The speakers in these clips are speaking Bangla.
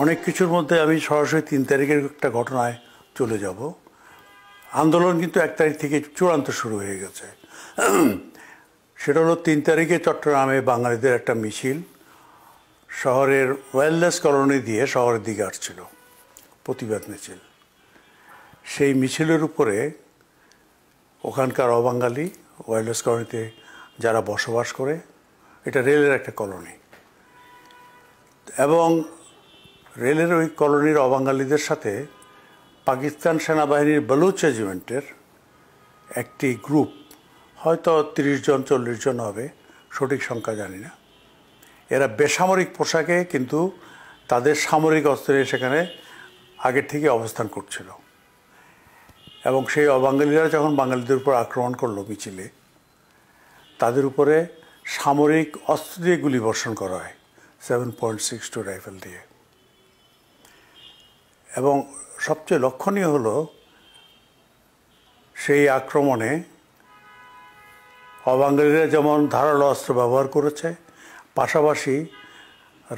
অনেক কিছুর মধ্যে আমি সরাসরি ৩ তারিখের একটা ঘটনায় চলে যাব। আন্দোলন কিন্তু ১ তারিখ থেকে চূড়ান্ত শুরু হয়ে গেছে। সেটা হলো ৩ তারিখে চট্টগ্রামে বাঙালিদের একটা মিছিল শহরের ওয়েলনেস কলোনি দিয়ে শহরের দিকে আসছিল, প্রতিবাদ মিছিল। সেই মিছিলের উপরে ওখানকার অবাঙালি ওয়েলনেস কলোনিতে যারা বসবাস করে, এটা রেলের একটা কলোনি, এবং রেলের ওই কলোনির অবাঙালিদের সাথে পাকিস্তান সেনাবাহিনীর বলুচ রেজিমেন্টের একটি গ্রুপ, হয়তো ৩০ জন ৪০ জন হবে, সঠিক সংখ্যা জানি না, এরা বেসামরিক পোশাকে কিন্তু তাদের সামরিক অস্ত্রে সেখানে আগের থেকে অবস্থান করছিল। এবং সেই অবাঙালিরা যখন বাঙালিদের উপর আক্রমণ করলো মিছিলে, তাদের উপরে সামরিক অস্ত্র দিয়ে গুলি বর্ষণ করা হয় 7.62 রাইফেল দিয়ে। এবং সবচেয়ে লক্ষণীয় হলো সেই আক্রমণে অবাঙালিরা যেমন ধারালো অস্ত্র ব্যবহার করেছে, পাশাপাশি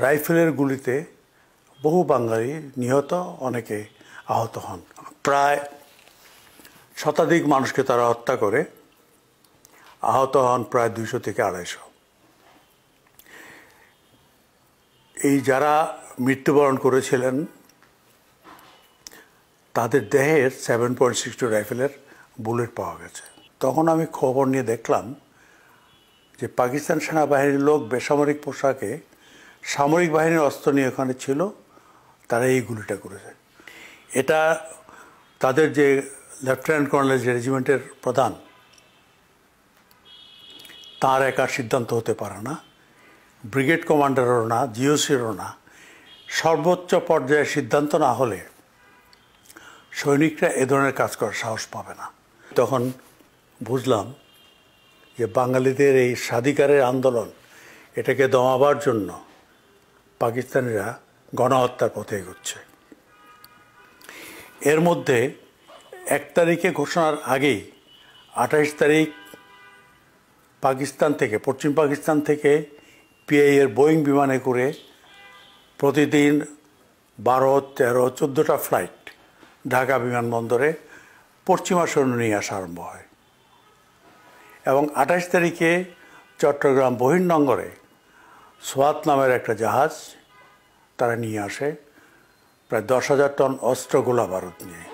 রাইফেলের গুলিতে বহু বাঙালি নিহত, অনেকে আহত হন। প্রায় শতাধিক মানুষকে তারা হত্যা করে, আহত হন প্রায় ২০০ থেকে ২৫০। এই যারা মৃত্যুবরণ করেছিলেন তাদের দেহের 7.62 রাইফেলের বুলেট পাওয়া গেছে। তখন আমি খবর নিয়ে দেখলাম যে পাকিস্তান সেনাবাহিনীর লোক বেসামরিক পোশাকে সামরিক বাহিনীর অস্ত্র নিয়ে ওখানে ছিল, তারা এই গুলিটা করেছে। এটা তাদের যে লেফটেন্যান্ট কর্নেল, যে রেজিমেন্টের প্রধান, তার একার সিদ্ধান্ত হতে পারে না, ব্রিগেড কমান্ডারেরও না, জিওসিরও না। সর্বোচ্চ পর্যায়ের সিদ্ধান্ত না হলে সৈনিকরা এ ধরনের কাজ করার সাহস পাবে না। তখন বুঝলাম যে বাঙালিদের এই স্বাধিকারের আন্দোলন, এটাকে দমাবার জন্য পাকিস্তানিরা গণহত্যার পথে এগোচ্ছে। এর মধ্যে ১ তারিখে ঘোষণার আগেই ২৮ তারিখ পাকিস্তান থেকে, পশ্চিম পাকিস্তান থেকে পিআইএর বোয়িং বিমানে করে প্রতিদিন ১২, ১৩, ১৪টা ফ্লাইট ঢাকা বিমানবন্দরে পশ্চিমা সৈন্য নিয়ে আসা আরম্ভ হয়। এবং ২৮ তারিখে চট্টগ্রাম বহির্নোঙরে সোয়াত নামের একটা জাহাজ তারা নিয়ে আসে প্রায় ১০,০০০ টন অস্ত্র, গোলা বারুদ নিয়ে।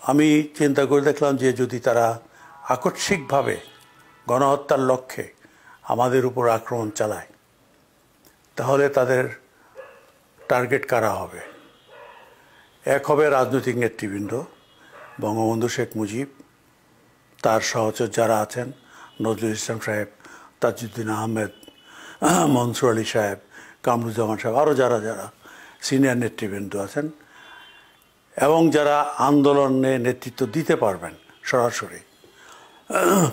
আমি চিন্তা করে দেখলাম যে যদি তারা আকস্মিকভাবে গণহত্যার লক্ষ্যে আমাদের উপর আক্রমণ চালায়, তাহলে তাদের টার্গেট কারা হবে? এক হবে রাজনৈতিক নেতৃবৃন্দ, বঙ্গবন্ধু শেখ মুজিব, তার সহচর যারা আছেন, নজরুল ইসলাম সাহেব, তাজউদ্দিন আহমেদ, মনসুর আলী সাহেব, কামরুজ্জামান সাহেব, আরও যারা যারা সিনিয়র নেতৃবৃন্দ আছেন এবং যারা আন্দোলনে নেতৃত্ব দিতে পারবেন সরাসরি,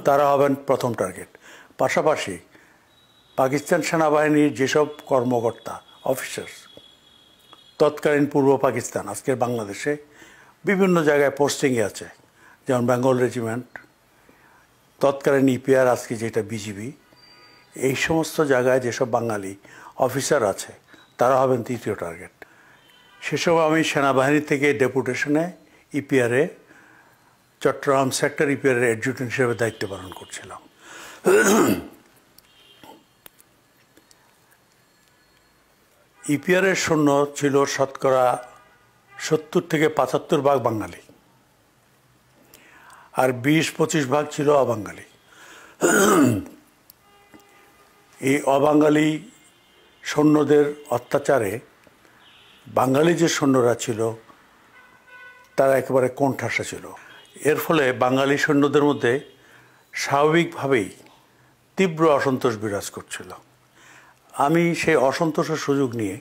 তারা হবেন প্রথম টার্গেট। পাশাপাশি পাকিস্তান সেনাবাহিনীর যেসব কর্মকর্তা, অফিসার্স, তৎকালীন পূর্ব পাকিস্তান, আজকের বাংলাদেশে বিভিন্ন জায়গায় পোস্টিংয়ে আছে, যেমন বেঙ্গল রেজিমেন্ট, তৎকালীন ইপিআর, আজকে যেটা বিজিবি, এই সমস্ত জায়গায় যেসব বাঙালি অফিসার আছে, তারা হবেন তৃতীয় টার্গেট। সেসব আমি সেনাবাহিনী থেকে ডেপুটেশনে ইপিআরে, চট্টগ্রাম সেক্টর ইপিআরের অ্যাডজুটেন্ট হিসেবে দায়িত্ব পালন করছিলাম। ইপিআরের সৈন্য ছিল শতকরা ৭০ থেকে ৭৫ ভাগ বাঙালি, আর ২০-২৫ ভাগ ছিল অবাঙালি। এই অবাঙালি সৈন্যদের অত্যাচারে বাঙালি যে সৈন্যরা ছিল তারা একেবারে কোণঠাসা ছিল। এর ফলে বাঙালি সৈন্যদের মধ্যে স্বাভাবিকভাবেই তীব্র অসন্তোষ বিরাজ করছিল। আমি সেই অসন্তোষের সুযোগ নিয়ে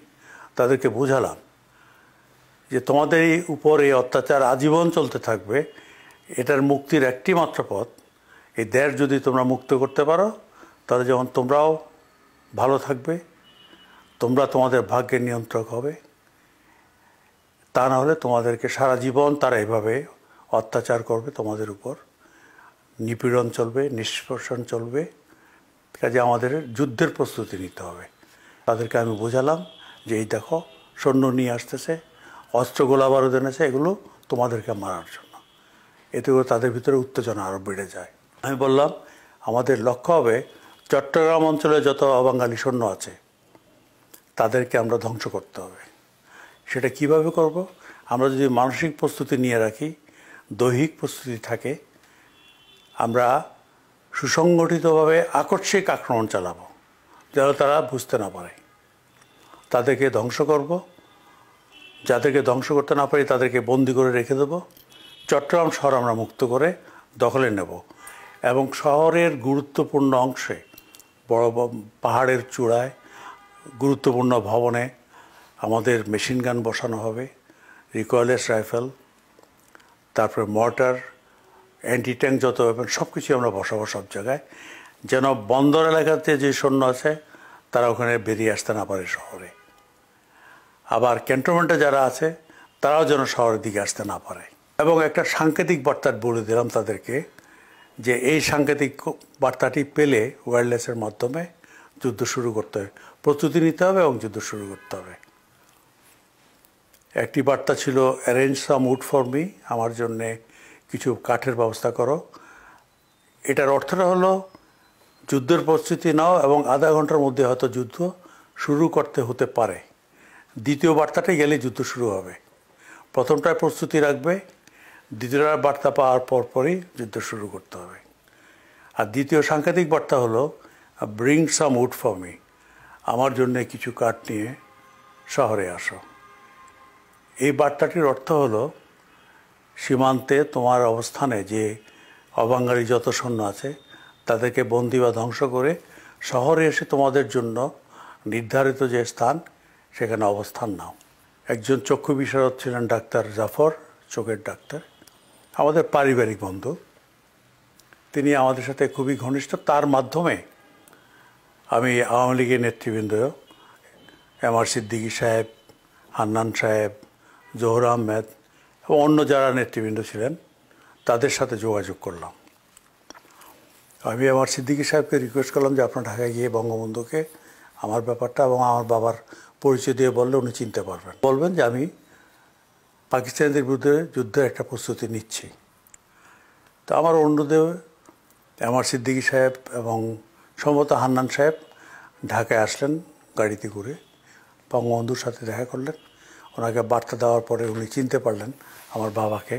তাদেরকে বোঝালাম যে তোমাদের উপর এই অত্যাচার আজীবন চলতে থাকবে, এটার মুক্তির একটি মাত্র পথ, এই দেশ যদি তোমরা মুক্ত করতে পারো, তাহলে যেমন তোমরাও ভালো থাকবে, তোমরা তোমাদের ভাগ্যের নিয়ন্ত্রক হবে, তা না হলে তোমাদেরকে সারা জীবন তারা এভাবে অত্যাচার করবে, তোমাদের উপর নিপীড়ন চলবে, নিষ্পেষণ চলবে, কাজে আমাদের যুদ্ধের প্রস্তুতি নিতে হবে। তাদেরকে আমি বোঝালাম যে এই দেখো, সৈন্য নিয়ে আসতেছে, অস্ত্র গোলা বারুদ এনেছে, এগুলো তোমাদেরকে মারার জন্য। এতে করে তাদের ভিতরে উত্তেজনা আরও বেড়ে যায়। আমি বললাম আমাদের লক্ষ্য হবে চট্টগ্রাম অঞ্চলে যত অবাঙালি সৈন্য আছে তাদেরকে আমরা ধ্বংস করতে হবে। সেটা কিভাবে করব? আমরা যদি মানসিক প্রস্তুতি নিয়ে রাখি, দৈহিক প্রস্তুতি থাকে, আমরা সুসংগঠিতভাবে আকস্মিক আক্রমণ চালাবো যেন তারা বুঝতে না পারে। তাদেরকে ধ্বংস করব, যাদেরকে ধ্বংস করতে না পারি তাদেরকে বন্দি করে রেখে দেব। চট্টগ্রাম শহর আমরা মুক্ত করে দখলে নেব এবং শহরের গুরুত্বপূর্ণ অংশে, বড় পাহাড়ের চূড়ায় গুরুত্বপূর্ণ ভবনে আমাদের মেশিন গান বসানো হবে, রিকয়েললেস রাইফেল, তারপরে মর্টার, অ্যান্টি ট্যাঙ্ক যত ওয়েপন সব কিছুই আমরা বসাবো সব জায়গায়, যেন বন্দর এলাকাতে যে সৈন্য আছে তারা ওখানে বেরিয়ে আসতে না পারে শহরে। আবার ক্যান্টনমেন্টে যারা আছে তারাও যেন শহরের দিকে আসতে না পারে। এবং একটা সাংকেতিক বার্তা বলে দিলাম তাদেরকে যে এই সাংকেতিক বার্তাটি পেলে ওয়্যারলেসের মাধ্যমে যুদ্ধ শুরু করতে হবে, প্রস্তুতি নিতে হবে এবং যুদ্ধ শুরু করতে হবে। একটি বার্তা ছিল arrange some would for me, আমার জন্যে কিছু কাঠের ব্যবস্থা করো। এটার অর্থটা হলো যুদ্ধের প্রস্তুতি নাও এবং আধা ঘন্টার মধ্যে হয়তো যুদ্ধ শুরু করতে হতে পারে। দ্বিতীয় বার্তাটাই গেলে যুদ্ধ শুরু হবে। প্রথমটায় প্রস্তুতি রাখবে, দ্বিতীয়টার বার্তা পাওয়ার পরপরই যুদ্ধ শুরু করতে হবে। আর দ্বিতীয় সাংকেতিক বার্তা হলো bring some would for me, আমার জন্যে কিছু কাঠ নিয়ে শহরে আসো। এই বার্তাটির অর্থ হলো সীমান্তে তোমার অবস্থানে যে অবাঙালি যত সৈন্য আছে তাদেরকে বন্দি বা ধ্বংস করে শহরে এসে তোমাদের জন্য নির্ধারিত যে স্থান সেখানে অবস্থান নাও। একজন চক্ষু বিশারদ ছিলেন ডাক্তার জাফর, চোখের ডাক্তার, আমাদের পারিবারিক বন্ধু। তিনি আমাদের সাথে খুবই ঘনিষ্ঠ। তার মাধ্যমে আমি আওয়ামী লীগের নেতৃবৃন্দ এমআর সিদ্দিকী সাহেব, হান্নান সাহেব, জহুর আহমেদ এবং অন্য যারা নেতৃবৃন্দ ছিলেন তাদের সাথে যোগাযোগ করলাম। আমি আমার সিদ্দিকী সাহেবকে রিকোয়েস্ট করলাম যে আপনার ঢাকায় গিয়ে বঙ্গবন্ধুকে আমার ব্যাপারটা এবং আমার বাবার পরিচয় দিয়ে বললে উনি চিনতে পারবেন, বলবেন যে আমি পাকিস্তানিদের বিরুদ্ধে যুদ্ধের একটা প্রস্তুতি নিচ্ছি। তো আমার অনুরোধে আমার সিদ্দিকী সাহেব এবং সম্ভবত হান্নান সাহেব ঢাকায় আসলেন গাড়িতে করে, বঙ্গবন্ধুর সাথে দেখা করলেন। ওনাকে বার্তা দেওয়ার পরে উনি চিনতে পারলেন আমার বাবাকে।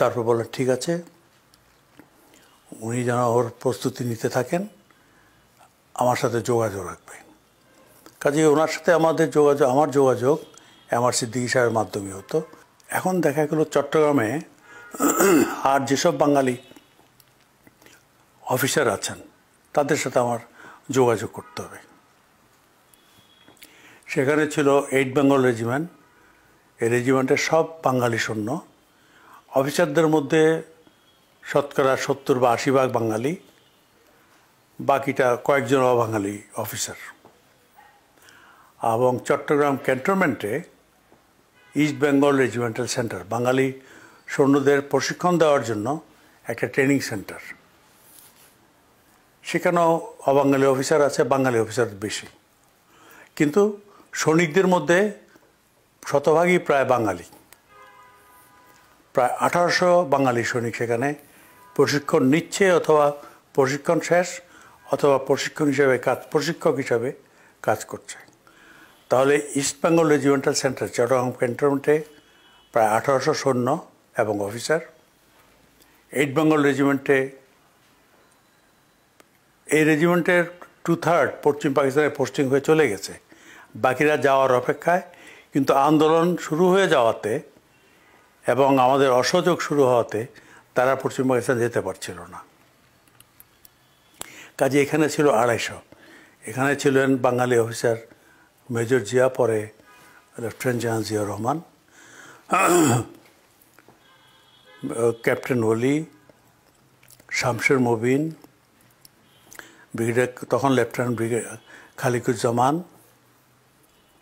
তারপর বললেন ঠিক আছে, উনি যেন ওর প্রস্তুতি নিতে থাকেন, আমার সাথে যোগাযোগ রাখবেন। কাজেই ওনার সাথে আমার যোগাযোগ আমার সিদ্দিকী সাহেবের মাধ্যমে হতো। এখন দেখা গেল চট্টগ্রামে আর যেসব বাঙালি অফিসার আছেন তাদের সাথে আমার যোগাযোগ করতে হবে। সেখানে ছিল 8 বেঙ্গল রেজিমেন্ট। এই রেজিমেন্টের সব বাঙালি সৈন্য। অফিসারদের মধ্যে শতকরা 70 বা 80 ভাগ বাঙালি, বাকিটা কয়েকজন অবাঙালি অফিসার। এবং চট্টগ্রাম ক্যান্টনমেন্টে ইস্ট বেঙ্গল রেজিমেন্টাল সেন্টার, বাঙালি সৈন্যদের প্রশিক্ষণ দেওয়ার জন্য একটা ট্রেনিং সেন্টার। সেখানেও অবাঙালি অফিসার আছে, বাঙালি অফিসার বেশি, কিন্তু সৈনিকদের মধ্যে শতভাগই প্রায় বাঙালি। প্রায় 1800 বাঙালি সৈনিক সেখানে প্রশিক্ষণ নিচ্ছে, অথবা প্রশিক্ষণ শেষ, অথবা প্রশিক্ষক হিসাবে কাজ করছে। তাহলে East Bengal Regimental Centre Chittagong ক্যান্টনমেন্টে প্রায় 1800 সৈন্য এবং অফিসার। 8 বেঙ্গল রেজিমেন্টে, এই রেজিমেন্টের 2/3 পশ্চিম পাকিস্তানে পোস্টিং হয়ে চলে গেছে, বাকিরা যাওয়ার অপেক্ষায়। কিন্তু আন্দোলন শুরু হয়ে যাওয়াতে এবং আমাদের অসহযোগ শুরু হওয়াতে তারা পশ্চিম পাকিস্তান যেতে পারছিল না। কাজে এখানে ছিল 250। এখানে ছিলেন বাঙালি অফিসার মেজর জিয়া, পরে lieutenant general Ziaur Rahman, captain Oli, Shamsher Mobin, brigadier তখন lieutenant brigadier Khaliquzzaman,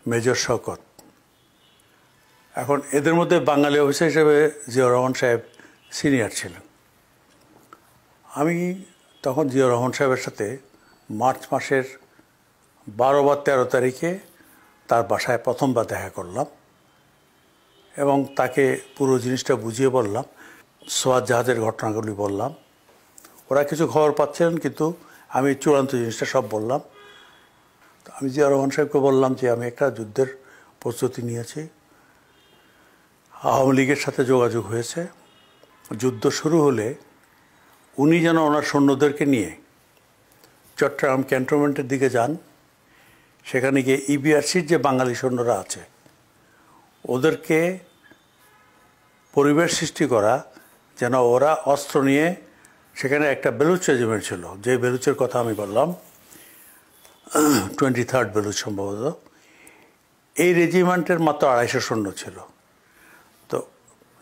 major Shawkat. এখন এদের মধ্যে বাঙালি অফিসার হিসেবে জিয়াউর রহমান সাহেব সিনিয়র ছিলেন। আমি তখন জিয়াউর রহমান সাহেবের সাথে মার্চ মাসের 12 বা 13 তারিখে তার বাসায় প্রথমবার দেখা করলাম এবং তাকে পুরো জিনিসটা বুঝিয়ে বললাম, সোয়াত জাহাজের ঘটনাগুলি বললাম। ওরা কিছু খবর পাচ্ছিলেন, কিন্তু আমি চূড়ান্ত জিনিসটা সব বললাম। আমি জিয়া রহমান সাহেবকে বললাম যে আমি একটা যুদ্ধের প্রস্তুতি নিয়েছি, আওয়ামী লীগের সাথে যোগাযোগ হয়েছে, যুদ্ধ শুরু হলে উনি যেন ওনার সৈন্যদেরকে নিয়ে চট্টগ্রাম ক্যান্টনমেন্টের দিকে যান। সেখানে গিয়ে ইবিআরসির যে বাঙালি সৈন্যরা আছে ওদেরকে পরিবেশ সৃষ্টি করা, যেন ওরা অস্ত্র নিয়ে, সেখানে একটা বেলুচ রেজিমেন্ট ছিল, যে বেলুচের কথা আমি বললাম 23rd বেলুচ সম্ভবত, এই রেজিমেন্টের মাত্র 250 সৈন্য ছিল। তো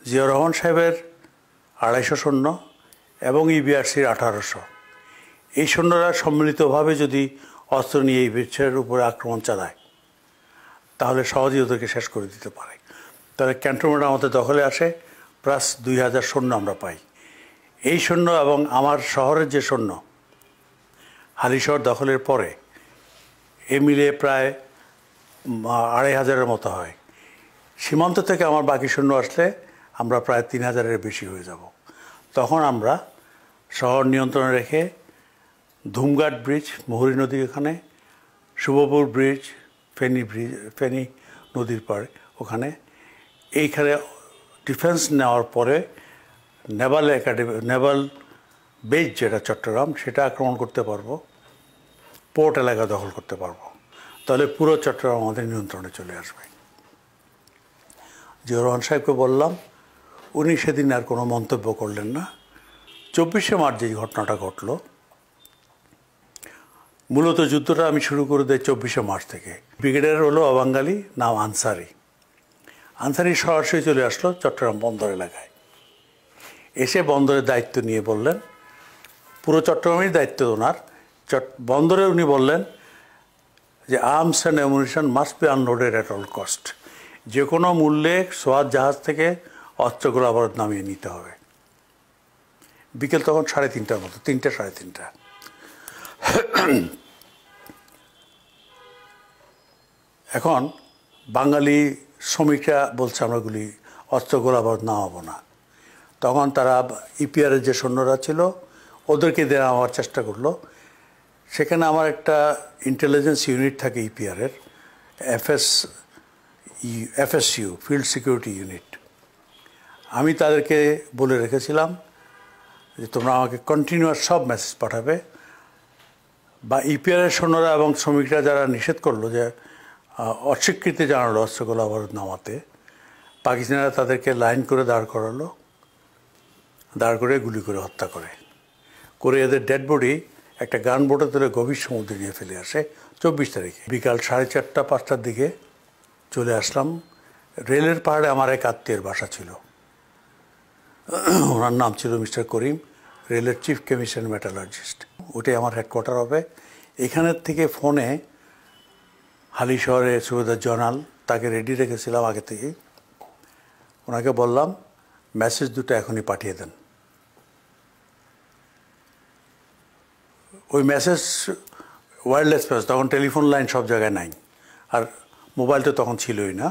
জিয়া রহমান সাহেবের 250 সৈন্য এবং ইবিআরসির 1800, এই সৈন্যরা সম্মিলিতভাবে যদি অস্ত্র নিয়ে এই বেলুচের উপরে আক্রমণ চালায় তাহলে সহজেই ওদেরকে শেষ করে দিতে পারে। তাহলে ক্যান্টনমেন্ট আমাদের দখলে আসে, প্লাস 2000 সৈন্য আমরা পাই। এই সৈন্য এবং আমার শহরের যে সৈন্য হালিশহর দখলের পরে, এ মিলে প্রায় 2500-এর মতো হয়। সীমান্ত থেকে আমার বাকি সৈন্য আসলে আমরা প্রায় 3000-এর বেশি হয়ে যাব। তখন আমরা শহর নিয়ন্ত্রণে রেখে ধুমঘাট ব্রিজ, মুহুরী নদী, এখানে শুভপুর ব্রিজ, ফেনী নদীর পাড়ে, ওখানে এইখানে ডিফেন্স নেওয়ার পরে নেভাল একাডেমি, নেভাল বেজ যেটা চট্টগ্রাম, সেটা আক্রমণ করতে পারবো, পোর্ট এলাকা দখল করতে পারবো। তাহলে পুরো চট্টগ্রাম আমাদের নিয়ন্ত্রণে চলে আসবে। জিয়া রহমান সাহেবকে বললাম, উনি সেদিন আর কোনো মন্তব্য করলেন না। 24শে মার্চ যে ঘটনাটা ঘটল, মূলত যুদ্ধটা আমি শুরু করে দিই 24শে মার্চ থেকে। ব্রিগেডিয়ার হলো অবাঙ্গালি, নাম আনসারি। আনসারি সরাসরি চলে আসলো চট্টগ্রাম বন্দর এলাকায়, এসে বন্দরের দায়িত্ব নিয়ে বললেন, পুরো চট্টগ্রামের দায়িত্ব ওনার। বন্দরে উনি বললেন যে arms and ammunition must be unloaded at all cost, যে কোনো মূল্যে সোয়াত জাহাজ থেকে অস্ত্রগুলো আবার নামিয়ে নিতে হবে। বিকেল তখন 3:30টার মতো, 3টা 3:30। এখন বাঙালি শ্রমিকরা বলছে আমরাগুলি অস্ত্রগুলো আবার নামাবো না। তখন তারা ইপিআরের যে সৈন্যরা ছিল ওদেরকে দিয়ে নেওয়ার চেষ্টা করলো। সেখানে আমার একটা ইন্টেলিজেন্স ইউনিট থাকে ইপিআরের, এফএসইউ, ফিল্ড সিকিউরিটি ইউনিট। আমি তাদেরকে বলে রেখেছিলাম যে তোমরা আমাকে কন্টিনিউয়াস সব মেসেজ পাঠাবে। বা ইপিআরের সৈন্যরা এবং শ্রমিকরা যারা নিষেধ করলো, যে অস্বীকৃতি জানালো অস্ত্রগুলো আবার নামাতে, পাকিস্তানিরা তাদেরকে লাইন করে দাঁড় করালো, দাঁড় করে গুলি করে হত্যা করে এদের ডেড বডি একটা গান বোটে তুলে গভীর সমুদ্রে নিয়ে ফেলে আসে 24 তারিখে বিকাল 4:30-5টার দিকে। চলে আসলাম। রেলের পাহাড়ে আমার এক আত্মীয়ের বাসা ছিল, ওনার নাম ছিল মিস্টার করিম, রেলের চিফ কেমিস্ট মেটালার্জিস্ট। ওটাই আমার হেডকোয়ার্টার হবে। এখানের থেকে ফোনে হালিশহরে সুবেদার জয়নাল, তাকে রেডি রেখেছিলাম আগে থেকেই। ওনাকে বললাম মেসেজ দুটো এখনই পাঠিয়ে দেন। ওই মেসেজ ওয়্যারলেস মেসেজ, তখন টেলিফোন লাইন সব জায়গায় নাই, আর মোবাইল তো তখন ছিলই না।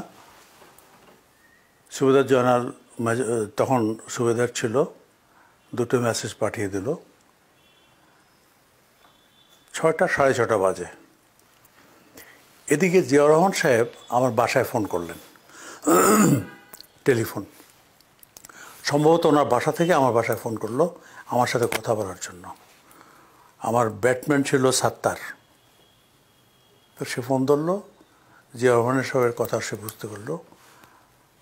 সুবেদার জয়নাল তখন সুবেদার ছিল, দুটো মেসেজ পাঠিয়ে দিল। 6টা 6:30 বাজে। এদিকে জিয়া রহমান সাহেব আমার বাসায় ফোন করলেন, টেলিফোন। সম্ভবত ওনার বাসা থেকে আমার বাসায় ফোন করলো আমার সাথে কথা বলার জন্য। আমার ব্যাটম্যান ছিল সাত্তার। তো সে ফোন ধরলো, জিয়া রহমানের সাহেবের কথা সে বুঝতে পারলো।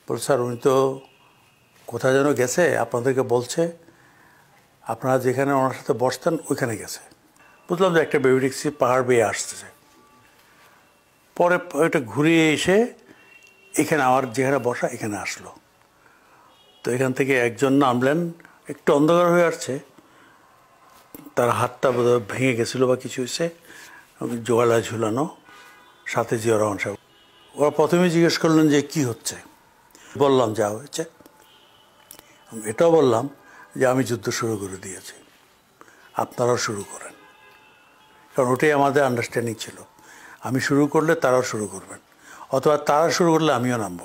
বল স্যার, উনি তো কোথায় যেন গেছে, আপনাদেরকে বলছে আপনারা যেখানে ওনার সাথে বসতেন ওইখানে গেছে। বুঝলাম যে একটা বেবি ট্যাক্সি পাহাড় বেয়ে আসতেছে। পরে ওইটা ঘুরিয়ে এসে এখানে আমার যেখানে বসা এখানে আসলো। তো এখান থেকে একজন নামলেন, একটু অন্ধকার হয়ে আসছে, তার হাতটা বোধহয় ভেঙে গেছিলো বা কিছু হয়েছে, জোগালায় ঝুলানো, সাথে জিয়া রহমান সাহেব। ওরা প্রথমে জিজ্ঞেস করলেন যে কি হচ্ছে। বললাম যা হয়েছে। এটাও বললাম যে আমি যুদ্ধ শুরু করে দিয়েছি, আপনারাও শুরু করেন। কারণ ওটাই আমাদের আন্ডারস্ট্যান্ডিং ছিল, আমি শুরু করলে তারাও শুরু করবেন, অথবা তারা শুরু করলে আমিও নামব।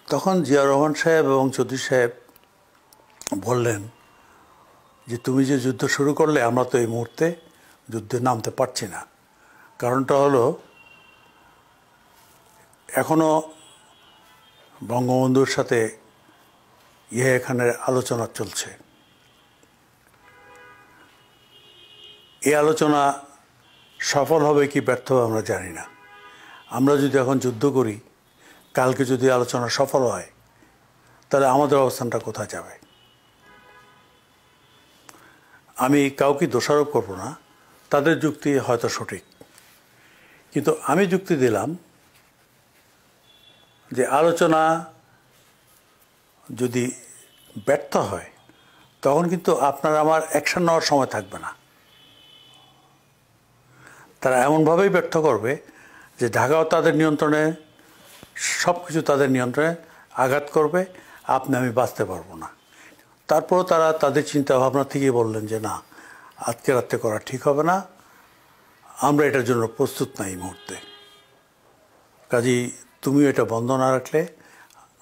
তখন জিয়া রহমান সাহেব এবং চৌধুরী সাহেব বললেন যে তুমি যে যুদ্ধ শুরু করলে আমরা তো এই মুহূর্তে যুদ্ধে নামতে পারছি না। কারণটা হলো এখনও বঙ্গবন্ধুর সাথে এখানে আলোচনা চলছে। এই আলোচনা সফল হবে কি ব্যর্থ হবে আমরা জানি না। আমরা যদি এখন যুদ্ধ করি, কালকে যদি আলোচনা সফল হয়, তাহলে আমাদের অবস্থানটা কোথায় যাবে? আমি কাউকে দোষারোপ করব না, তাদের যুক্তি হয়তো সঠিক, কিন্তু আমি যুক্তি দিলাম যে আলোচনা যদি ব্যর্থ হয় তখন কিন্তু আপনার আমার অ্যাকশন নেওয়ার সময় থাকবে না। তারা এমনভাবেই ব্যর্থ করবে যে ঢাকাও তাদের নিয়ন্ত্রণে, সব কিছু তাদের নিয়ন্ত্রণে আঘাত করবে, আপনি আমি বাঁচতে পারবো না। তারপরও তারা তাদের চিন্তা ভাবনা থেকেই বললেন যে না, আজকে রাত্রে করা ঠিক হবে না, আমরা এটার জন্য প্রস্তুত না এই মুহূর্তে। কাজেই তুমিও এটা বন্ধ না রাখলে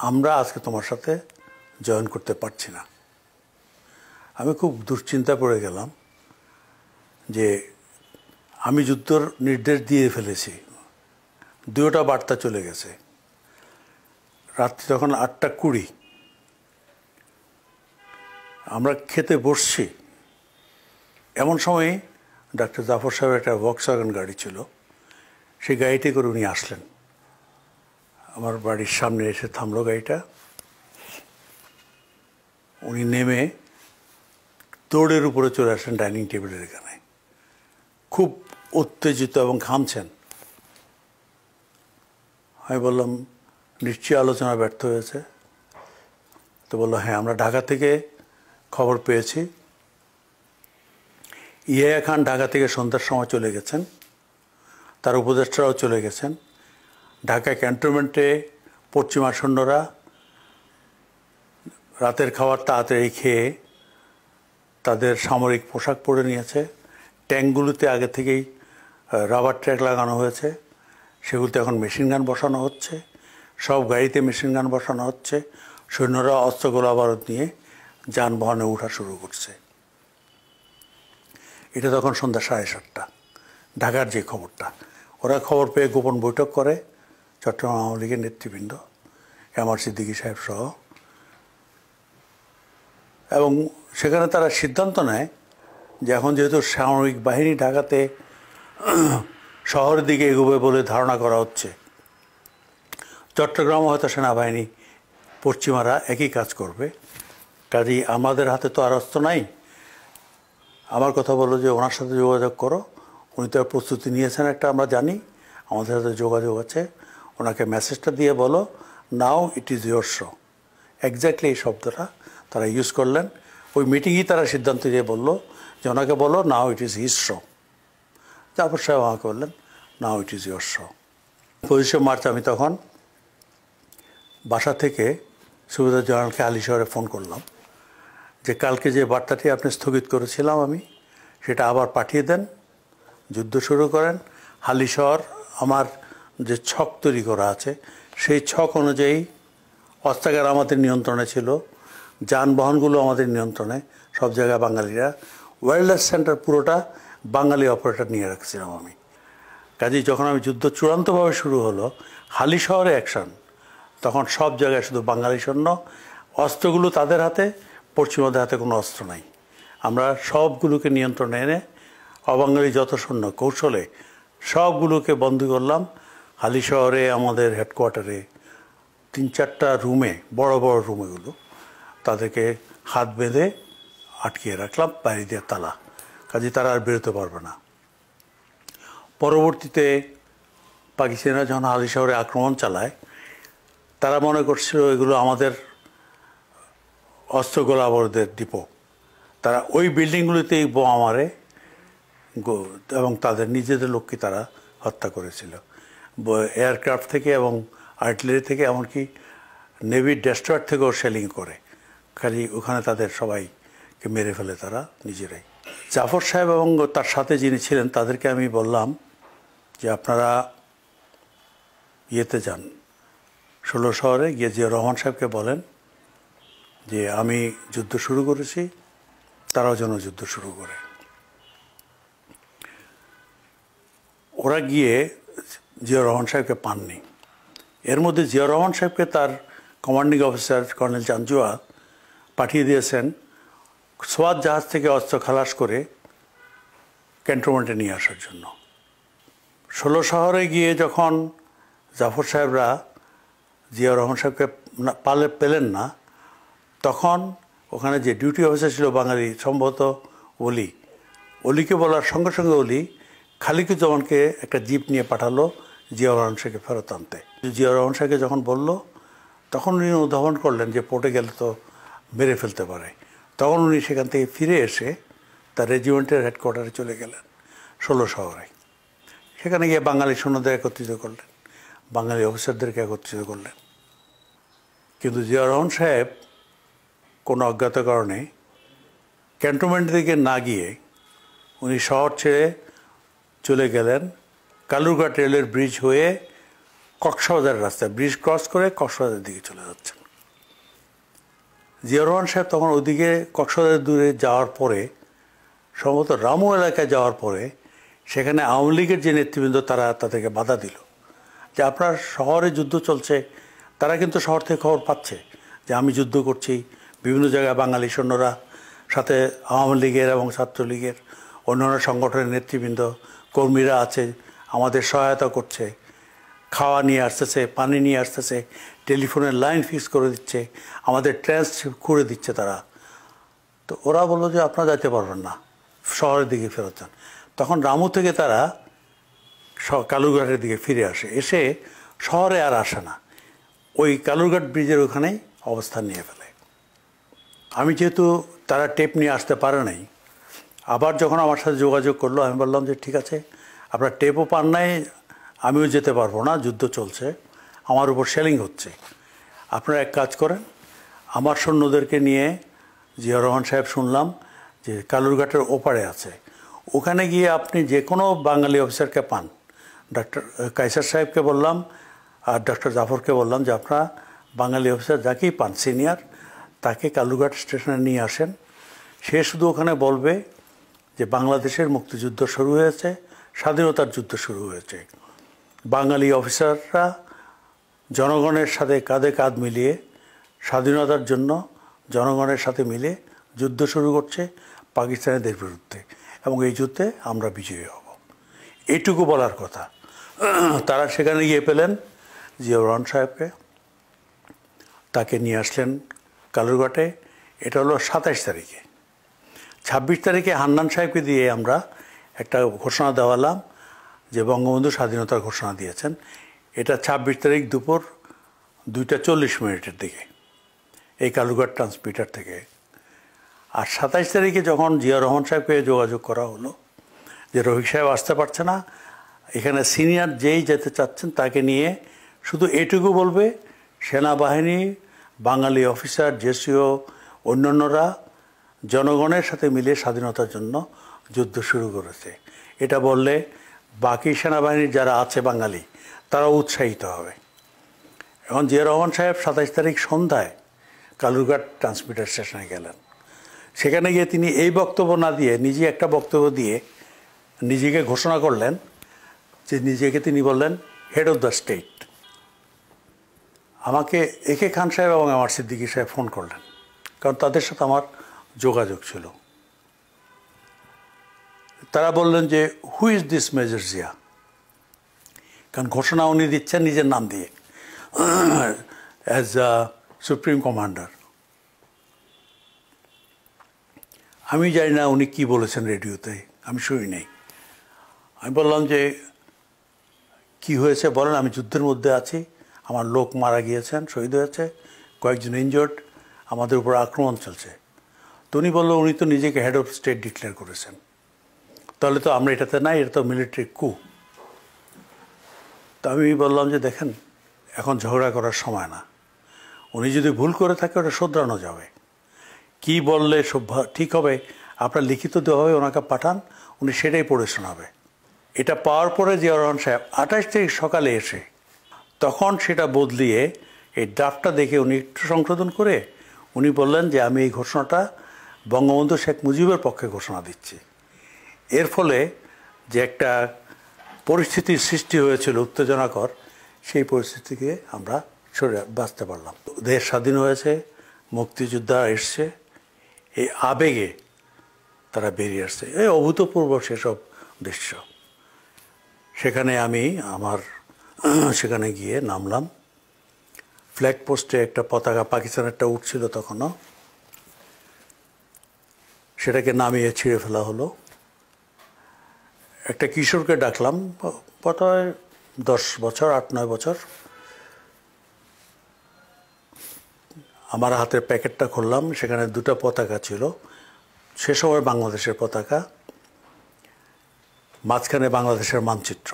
আমরা আজকে তোমার সাথে জয়েন করতে পারছি না। আমি খুব দুশ্চিন্তা পড়ে গেলাম যে আমি যুদ্ধর নির্দেশ দিয়ে ফেলেছি, দুটোটা বার্তা চলে গেছে। রাত্রি তখন 8:20, আমরা খেতে বসছি, এমন সময় ডাক্তার জাফর সাহেবের একটা ভক্সওয়াগন গাড়ি ছিল, সেই গাড়িতে করে উনি আসলেন। আমার বাড়ির সামনে এসে থামলো গাড়িটা। উনি নেমে দৌড়ের উপরে চলে আসলেন ডাইনিং টেবিলের এখানে, খুব উত্তেজিত এবং ঘামছেন। আমি বললাম নিশ্চয়ই আলোচনা ব্যর্থ হয়েছে। তো বললো হ্যাঁ, আমরা ঢাকা থেকে খবর পেয়েছি, ইয়াহিয়া খান ঢাকা থেকে সন্ধ্যার সময় চলে গেছেন, তার উপদেষ্টারাও চলে গেছেন। ঢাকা ক্যান্টনমেন্টে পশ্চিমা সৈন্যরা রাতের খাবার তাড়াতাড়ি খেয়ে তাদের সামরিক পোশাক পরে নিয়েছে। ট্যাঙ্কগুলোতে আগে থেকেই রাবার ট্র্যাক লাগানো হয়েছে, সেগুলোতে এখন মেশিন গান বসানো হচ্ছে, সব গাড়িতে মেশিন গান বসানো হচ্ছে। সৈন্যরা অস্ত্র গোলা বারুদ নিয়ে যানবাহনে ওঠা শুরু করছে। এটা তখন সন্ধ্যা 7:30, ঢাকার যে খবরটা। ওরা খবর পেয়ে গোপন বৈঠক করে, চট্টগ্রাম আওয়ামী লীগের নেতৃবৃন্দ, এমআর সিদ্দিকী সাহেব সহ, এবং সেখানে তারা সিদ্ধান্ত নেয় যে এখন যেহেতু সামরিক বাহিনী ঢাকাতে শহরের দিকে এগোবে বলে ধারণা করা হচ্ছে, চট্টগ্রামও হয়তো সেনাবাহিনী পশ্চিমারা একই কাজ করবে। কাজেই আমাদের হাতে তো আর অস্ত্র নাই। আমার কথা বললো যে ওনার সাথে যোগাযোগ করো, উনি তো প্রস্তুতি নিয়েছেন একটা, আমরা জানি, আমাদের সাথে যোগাযোগ আছে, ওনাকে মেসেজটা দিয়ে বলো now it is your show. Exactly এই শব্দটা তারা ইউজ করলেন। ওই মিটিংয়েই তারা সিদ্ধান্ত দিয়ে বললো যে ওনাকে বলো now it is his show. তারপর সাহেব আমাকে বললেন now it is your show. 25 March আমি তখন বাসা থেকে সুবেদার জেনারেলকে হালিশহরে ফোন করলাম যে কালকে যে বার্তাটি আপনি স্থগিত করেছিলাম আমি, সেটা আবার পাঠিয়ে দেন, যুদ্ধ শুরু করেন। হালিশহর আমার যে ছক তৈরি করা আছে, সেই ছক অনুযায়ী অস্ত্রাগার আমাদের নিয়ন্ত্রণে ছিল, যানবাহনগুলো আমাদের নিয়ন্ত্রণে, সব জায়গায় বাঙালিরা, ওয়েলনেস সেন্টার পুরোটা বাঙালি অপারেটর নিয়ে রাখছিলাম আমি। কাজেই যখন আমি যুদ্ধ চূড়ান্তভাবে শুরু হলো, হালিশহরে অ্যাকশন, তখন সব জায়গায় শুধু বাঙালি সৈন্য, অস্ত্রগুলো তাদের হাতে, পশ্চিমাদের হাতে কোনো অস্ত্র নাই। আমরা সবগুলোকে নিয়ন্ত্রণে এনে অবাঙালি যত সৈন্য কৌশলে সবগুলোকে বন্দী করলাম। হালিশহরে আমাদের হেডকোয়ার্টারে 3-4টা রুমে, বড় বড় রুমগুলো, তাদেরকে হাত বেঁধে আটকিয়ে রাখলাম, বাইরে দিয়ে তালা, কাজে তারা আর বেরোতে পারবে না। পরবর্তীতে পাকিস্তানিরা যখন হালিশহরে আক্রমণ চালায়, তারা মনে করছিল এগুলো আমাদের অস্ত্র গোলাবারুদের ডিপো। তারা ওই বিল্ডিংগুলিতেই বোমা মারে এবং তাদের নিজেদের লোককে তারা হত্যা করেছিল। এয়ারক্রাফট থেকে এবং আর্টিলারি থেকে, এমনকি নেভি ডেস্ট্রয়ার থেকেও শেলিং করে, খালি ওখানে তাদের সবাইকে মেরে ফেলে তারা নিজেরাই। জাফর সাহেব এবং তার সাথে যিনি ছিলেন তাদেরকে আমি বললাম যে আপনারা ইয়েতে যান 16 শহরে গিয়ে জিয়াউর রহমান সাহেবকে বলেন যে আমি যুদ্ধ শুরু করেছি, তারাও যেন যুদ্ধ শুরু করে। ওরা গিয়ে জিয়াউর রহমান সাহেবকে পাননি। এর মধ্যে জিয়াউর রহমান সাহেবকে তার কমান্ডিং অফিসার কর্নেল চাঞ্চুয়া পাঠিয়ে দিয়েছেন সোয়াত জাহাজ থেকে অস্ত্র খালাস করে ক্যান্টনমেন্টে নিয়ে আসার জন্য। 16 শহরে গিয়ে যখন জাফর সাহেবরা জিয়াউর রহমান সাহেবকে পেলেন না, তখন ওখানে যে ডিউটি অফিসার ছিল বাঙালি, সম্ভবত অলিকে বলার সঙ্গে সঙ্গে অলি খালিকুজ্জামানকে একটা জিপ নিয়ে পাঠালো জিয়াউর রহমান সাহেবকে ফেরত আনতে। জিয়াউর রহমান সাহেবকে যখন বলল, তখন উনি অনুধাবন করলেন যে পোর্টে গেলে তো মেরে ফেলতে পারে। তখন উনি সেখান থেকে ফিরে এসে তার রেজিমেন্টের হেডকোয়ার্টারে চলে গেলেন 16 শহরে। সেখানে গিয়ে বাঙালি সৈন্যদের একত্রিত করলেন, বাঙালি অফিসারদেরকে একত্রিত করলেন। কিন্তু জিয়াউর রহমান সাহেব কোনো অজ্ঞাত কারণে ক্যান্টনমেন্টের দিকে না গিয়ে উনি শহর ছেড়ে চলে গেলেন কালুরঘাট রেলের ব্রিজ হয়ে কক্সবাজার রাস্তায়, ব্রিজ ক্রস করে কক্সবাজারের দিকে চলে যাচ্ছেন। জিয়াউর রহমান সাহেব তখন ওদিকে কক্সবাজার দূরে যাওয়ার পরে, সম্ভবত রামু এলাকায় যাওয়ার পরে, সেখানে আওয়ামী লীগের যে নেতৃবৃন্দ তারা তাদেরকে বাধা দিল যে আপনার শহরে যুদ্ধ চলছে। তারা কিন্তু শহর থেকে খবর পাচ্ছে যে আমি যুদ্ধ করছি, বিভিন্ন জায়গায় বাঙালি সৈন্যরা, সাথে আওয়ামী লীগের এবং ছাত্রলীগের অন্যান্য সংগঠনের নেতৃবৃন্দ কর্মীরা আছে, আমাদের সহায়তা করছে, খাওয়া নিয়ে আসতেছে, পানি নিয়ে আসতেছে, টেলিফোনের লাইন ফিক্স করে দিচ্ছে, আমাদের ট্রেন্স করে দিচ্ছে তারা। তো ওরা বললো যে আপনারা যেতে পারবেন না, শহরের দিকে ফেরত যান। তখন রামু থেকে তারা কালুরঘাটের দিকে ফিরে আসে, এসে শহরে আর আসে না, ওই কালুরঘাট ব্রিজের ওখানেই অবস্থান নিয়ে ফেলে। আমি যেহেতু তারা টেপ নিয়ে আসতে পারে নাই, আবার যখন আমার সাথে যোগাযোগ করলো, আমি বললাম যে ঠিক আছে, আপনার টেপও পান নাই, আমিও যেতে পারবো না, যুদ্ধ চলছে, আমার উপর শেলিং হচ্ছে, আপনারা এক কাজ করেন, আমার সৈন্যদেরকে নিয়ে জিয়াউর রহমান সাহেব শুনলাম যে কালুরঘাটের ওপারে আছে, ওখানে গিয়ে আপনি যে কোনো বাঙালি অফিসারকে পান, ডক্টর কায়সার সাহেবকে বললাম আর ডক্টর জাফরকে বললাম যে আপনারা বাঙালি অফিসার যাকেই পান সিনিয়র, তাকে কালুরঘাট স্টেশনে নিয়ে আসেন। সে শুধু ওখানে বলবে যে বাংলাদেশের মুক্তিযুদ্ধ শুরু হয়েছে, স্বাধীনতার যুদ্ধ শুরু হয়েছে, বাঙালি অফিসাররা জনগণের সাথে কাঁধে কাঁধ মিলিয়ে স্বাধীনতার জন্য জনগণের সাথে মিলে যুদ্ধ শুরু করছে পাকিস্তানিদের বিরুদ্ধে, এবং এই যুদ্ধে আমরা বিজয়ী হব, এইটুকু বলার কথা। তারা সেখানে গিয়ে পেলেন জিয়াউর রহমান সাহেবকে, তাকে নিয়ে আসলেন কালুরঘাটে। এটা হলো 27 তারিখে। 26 তারিখে হান্নান সাহেবকে দিয়ে আমরা একটা ঘোষণা দেওয়ালাম যে বঙ্গবন্ধু স্বাধীনতার ঘোষণা দিয়েছেন। এটা 26 তারিখ দুপুর 2:40 দিকে এই কালুরঘাট ট্রান্সমিটার থেকে। আর 27 তারিখে যখন জিয়াউর রহমান সাহেবকে যোগাযোগ করা হলো যে রফিক সাহেব আসতে পারছে না, এখানে সিনিয়র যেই যেতে চাচ্ছেন তাকে নিয়ে শুধু এটুকু বলবে সেনাবাহিনী, বাঙালি অফিসার, জেসিও, অন্যান্যরা জনগণের সাথে মিলে স্বাধীনতার জন্য যুদ্ধ শুরু করেছে। এটা বললে বাকি সেনাবাহিনীর যারা আছে বাঙালি, তারাও উৎসাহিত হবে। এখন জিয়াউর রহমান সাহেব 27 তারিখ সন্ধ্যায় কালুরঘাট ট্রান্সমিটার স্টেশনে গেলেন। সেখানে গিয়ে তিনি এই বক্তব্য না দিয়ে নিজে একটা বক্তব্য দিয়ে নিজেকে ঘোষণা করলেন যে নিজেকে তিনি বললেন হেড অফ দ্য স্টেট। আমাকে একে খান সাহেব এবং আমার সিদ্দিকী সাহেব ফোন করলেন, কারণ তাদের সাথে আমার যোগাযোগ ছিল। তারা বললেন যে who is this major Zia, কারণ ঘোষণা উনি দিচ্ছেন নিজের নাম দিয়ে অ্যাজ আ সুপ্রিম কমান্ডার। আমি জানি না উনি কি বলেছেন রেডিওতে, আমি শুনি নাই। আমি বললাম যে কি হয়েছে বলেন, আমি যুদ্ধের মধ্যে আছি, আমার লোক মারা গিয়েছেন, শহীদ হয়েছে, কয়েকজন ইনজোর্ড, আমাদের উপর আক্রমণ চলছে। তো উনি বললো উনি তো নিজেকে হেড অফ স্টেট ডিক্লেয়ার করেছেন, তাহলে তো আমরা এটাতে নাই, এটা তো মিলিটারি কু। তো আমি বললাম যে দেখেন এখন ঝগড়া করার সময় না, উনি যদি ভুল করে থাকে ওটা শোধরানো যাবে, কি বললে সব ঠিক হবে আপনার লিখিত দেওয়া হবে, ওনাকে পাঠান, উনি সেটাই পড়ে শোনাবে। এটা পাওয়ার পরে জিয়া রহমান সাহেব 28 তারিখ সকালে এসে তখন সেটা বদলিয়ে এই ড্রাফটটা দেখে উনি একটু সংশোধন করে উনি বললেন যে আমি এই ঘোষণাটা বঙ্গবন্ধু শেখ মুজিবের পক্ষে ঘোষণা দিচ্ছি। এর ফলে যে একটা পরিস্থিতির সৃষ্টি হয়েছিল উত্তেজনাকর, সেই পরিস্থিতি থেকে আমরা সরে বাঁচতে পারলাম। দেশ স্বাধীন হয়েছে, মুক্তিযোদ্ধা এসছে, এই আবেগে তারা বেরিয়ে আসছে, এই অভূতপূর্ব সেসব দৃশ্য। সেখানে আমি সেখানে গিয়ে নামলাম। ফ্ল্যাগ পোস্টে একটা পতাকা পাকিস্তানেরটা উঠছিল তখনও, সেটাকে নামিয়ে ছিঁড়ে ফেলা হলো। একটা কিশোরকে ডাকলাম, বোধহয় 10 বছর 8-9 বছর। আমার হাতের প্যাকেটটা খুললাম, সেখানে 2টা পতাকা ছিল, সে সময় বাংলাদেশের পতাকা, মাঝখানে বাংলাদেশের মানচিত্র।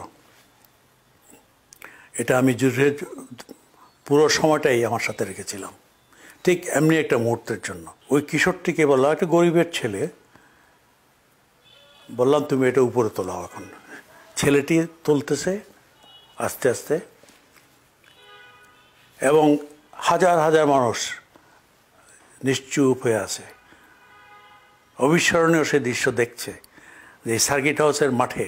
এটা আমি যুদ্ধের পুরো সময়টাই আমার সাথে রেখেছিলাম, ঠিক এমনি একটা মুহূর্তের জন্য। ওই কিশোরটিকে বললাম, একটা গরিবের ছেলে, বললাম তুমি এটা উপরে তোলাও। এখন ছেলেটি তুলতেছে আস্তে আস্তে, এবং হাজার হাজার মানুষ নিশ্চুপ হয়ে আছে, অবিস্মরণীয় সে দৃশ্য দেখছে যে সার্কিট হাউসের মাঠে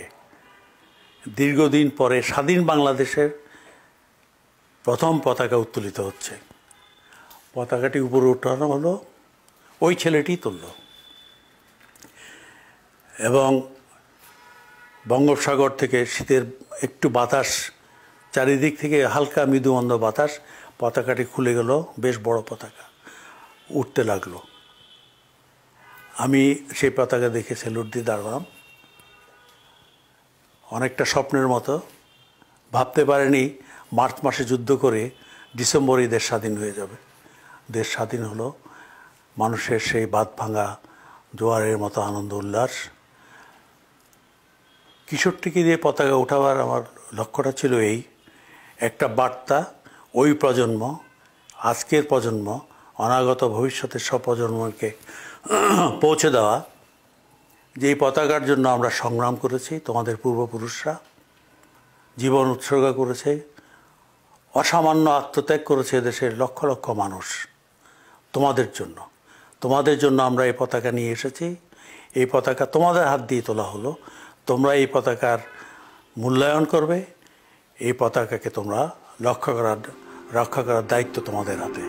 দীর্ঘদিন পরে স্বাধীন বাংলাদেশের প্রথম পতাকা উত্তোলিত হচ্ছে। পতাকাটি উপরে উঠানো হলো, ওই ছেলেটি তুলল, এবং বঙ্গোপসাগর থেকে শীতের একটু বাতাস, চারিদিক থেকে হালকা মৃদুমন্দ বাতাস, পতাকাটি খুলে গেল, বেশ বড় পতাকা উঠতে লাগলো। আমি সেই পতাকা দেখে স্যালুট দিয়ে দাঁড়ালাম, অনেকটা স্বপ্নের মতো। ভাবতে পারিনি মার্চ মাসে যুদ্ধ করে ডিসেম্বরেই দেশ স্বাধীন হয়ে যাবে। দেশ স্বাধীন হলো, মানুষের সেই বাঁধ ভাঙা জোয়ারের মতো আনন্দ উল্লাস। কিশোরটিকে দিয়ে পতাকা উঠাবার আমার লক্ষ্যটা ছিল এই একটা বার্তা, ওই প্রজন্ম, আজকের প্রজন্ম, অনাগত ভবিষ্যতের সব প্রজন্মকে পৌঁছে দেওয়া যে এই পতাকার জন্য আমরা সংগ্রাম করেছি, তোমাদের পূর্বপুরুষরা জীবন উৎসর্গ করেছে, অসামান্য আত্মত্যাগ করেছে দেশের লক্ষ লক্ষ মানুষ তোমাদের জন্য আমরা এই পতাকা নিয়ে এসেছি। এই পতাকা তোমাদের হাত দিয়ে তোলা হলো, তোমরা এই পতাকার মূল্যায়ন করবে, এই পতাকাকে তোমরা রক্ষা করার দায়িত্ব তোমাদের হাতে।